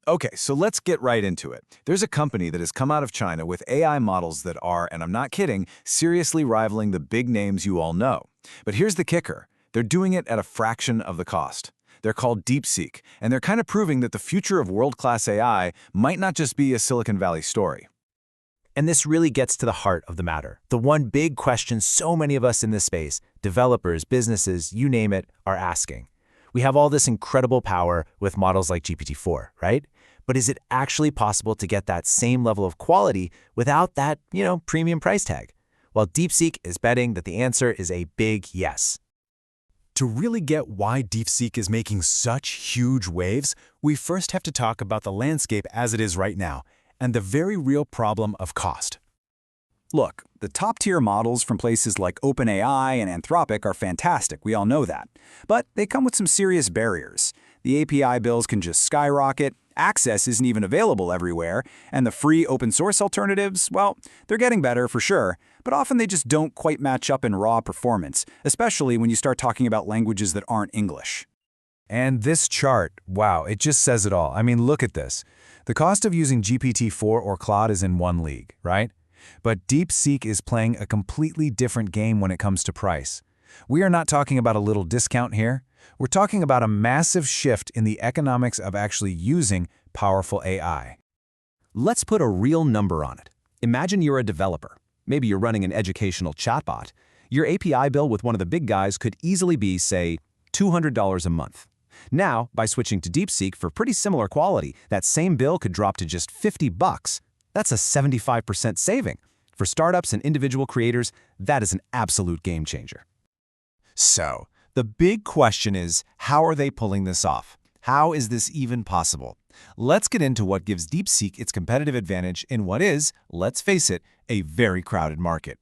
Okay, so let's get right into it. There's a company that has come out of China with AI models that are, and I'm not kidding, seriously rivaling the big names you all know. But here's the kicker. They're doing it at a fraction of the cost. They're called DeepSeek, and they're kind of proving that the future of world-class AI might not just be a Silicon Valley story. And this really gets to the heart of the matter. The one big question so many of us in this space, developers, businesses, you name it, are asking. We have all this incredible power with models like GPT-4, right? But is it actually possible to get that same level of quality without that, premium price tag? Well, DeepSeek is betting that the answer is a big yes. To really get why DeepSeek is making such huge waves, we first have to talk about the landscape as it is right now, and the very real problem of cost. Look, the top-tier models from places like OpenAI and Anthropic are fantastic, we all know that. But they come with some serious barriers. The API bills can just skyrocket, access isn't even available everywhere, and the free open-source alternatives, well, they're getting better for sure, but often they just don't quite match up in raw performance, especially when you start talking about languages that aren't English. And this chart, wow, it just says it all. I mean, look at this. The cost of using GPT-4 or Claude is in one league, right? But DeepSeek is playing a completely different game when it comes to price. We are not talking about a little discount here. We're talking about a massive shift in the economics of actually using powerful AI. Let's put a real number on it. Imagine you're a developer. Maybe you're running an educational chatbot. Your API bill with one of the big guys could easily be, say, $200 a month. Now, by switching to DeepSeek for pretty similar quality, that same bill could drop to just $50. That's a 75% saving. For startups and individual creators, that is an absolute game changer. So, the big question is, how are they pulling this off? How is this even possible? Let's get into what gives DeepSeek its competitive advantage in what is, let's face it, a very crowded market.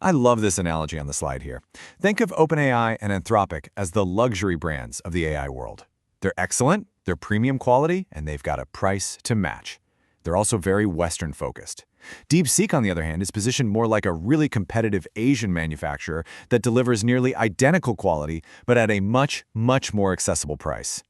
I love this analogy on the slide here. Think of OpenAI and Anthropic as the luxury brands of the AI world. They're excellent, they're premium quality, and they've got a price to match. They're also very Western-focused. DeepSeek, on the other hand, is positioned more like a really competitive Asian manufacturer that delivers nearly identical quality, but at a much, much more accessible price.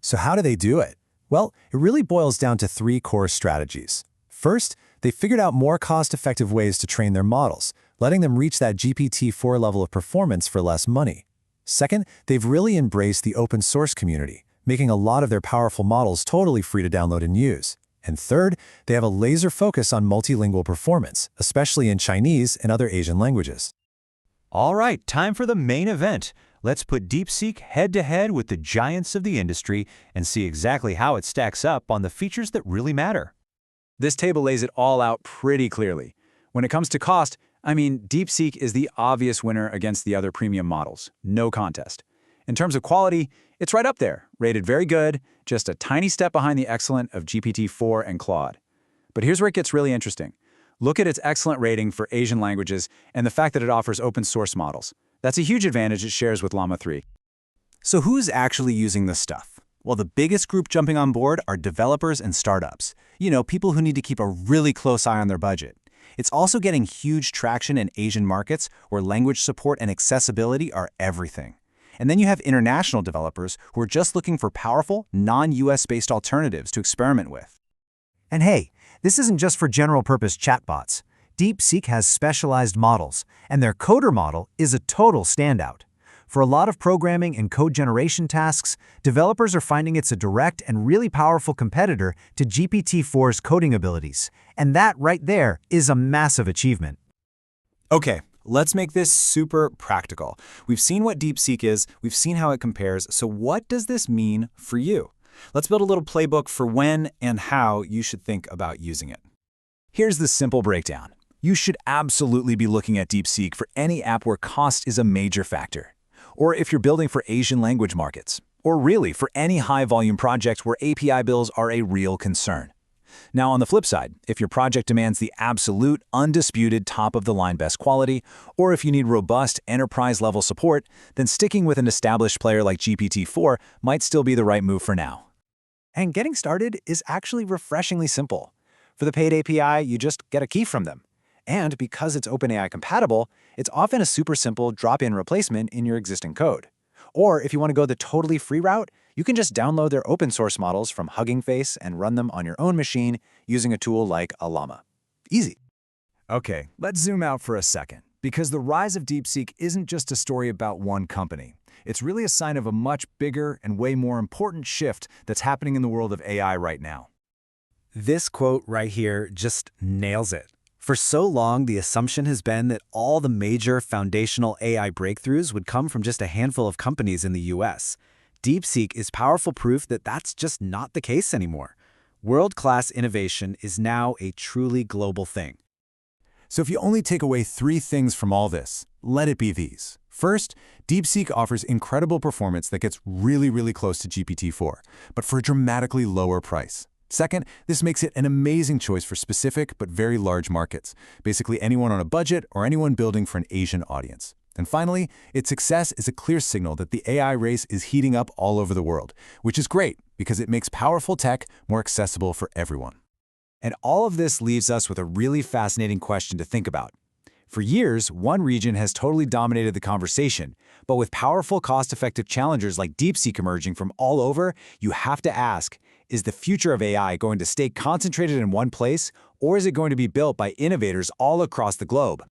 So how do they do it? Well, it really boils down to three core strategies. First, they figured out more cost-effective ways to train their models, letting them reach that GPT-4 level of performance for less money. Second, they've really embraced the open-source community, making a lot of their powerful models totally free to download and use. And third, they have a laser focus on multilingual performance, especially in Chinese and other Asian languages. All right, time for the main event. Let's put DeepSeek head-to-head with the giants of the industry and see exactly how it stacks up on the features that really matter. This table lays it all out pretty clearly. When it comes to cost, DeepSeek is the obvious winner against the other premium models. No contest. In terms of quality, it's right up there, rated very good, just a tiny step behind the excellent of GPT-4 and Claude. But here's where it gets really interesting. Look at its excellent rating for Asian languages and the fact that it offers open source models. That's a huge advantage it shares with Llama 3. So who's actually using this stuff? Well, the biggest group jumping on board are developers and startups. People who need to keep a really close eye on their budget. It's also getting huge traction in Asian markets where language support and accessibility are everything. And then you have international developers who are just looking for powerful, non-US-based alternatives to experiment with. And hey, this isn't just for general-purpose chatbots. DeepSeek has specialized models, and their Coder model is a total standout. For a lot of programming and code generation tasks, developers are finding it's a direct and really powerful competitor to GPT-4's coding abilities. And that right there is a massive achievement. Okay, let's make this super practical. We've seen what DeepSeek is, we've seen how it compares, so what does this mean for you? Let's build a little playbook for when and how you should think about using it. Here's the simple breakdown. You should absolutely be looking at DeepSeek for any app where cost is a major factor. Or if you're building for Asian language markets. Or really for any high-volume project where API bills are a real concern. Now, on the flip side, if your project demands the absolute, undisputed top-of-the-line best quality, or if you need robust enterprise-level support, then sticking with an established player like GPT-4 might still be the right move for now. And getting started is actually refreshingly simple. For the paid API, you just get a key from them. And because it's OpenAI compatible, it's often a super simple drop-in replacement in your existing code. Or if you want to go the totally free route, you can just download their open source models from Hugging Face and run them on your own machine using a tool like Llama. Easy. Okay, let's zoom out for a second, because the rise of DeepSeek isn't just a story about one company. It's really a sign of a much bigger and way more important shift that's happening in the world of AI right now. This quote right here just nails it. For so long, the assumption has been that all the major foundational AI breakthroughs would come from just a handful of companies in the US. DeepSeek is powerful proof that that's just not the case anymore. World-class innovation is now a truly global thing. So if you only take away 3 things from all this, let it be these. First, DeepSeek offers incredible performance that gets really close to GPT-4, but for a dramatically lower price. Second, this makes it an amazing choice for specific but very large markets, basically anyone on a budget or anyone building for an Asian audience. And finally, its success is a clear signal that the AI race is heating up all over the world, which is great because it makes powerful tech more accessible for everyone. And all of this leaves us with a really fascinating question to think about. For years, one region has totally dominated the conversation, but with powerful, cost-effective challengers like DeepSeek emerging from all over, you have to ask, is the future of AI going to stay concentrated in one place, or is it going to be built by innovators all across the globe?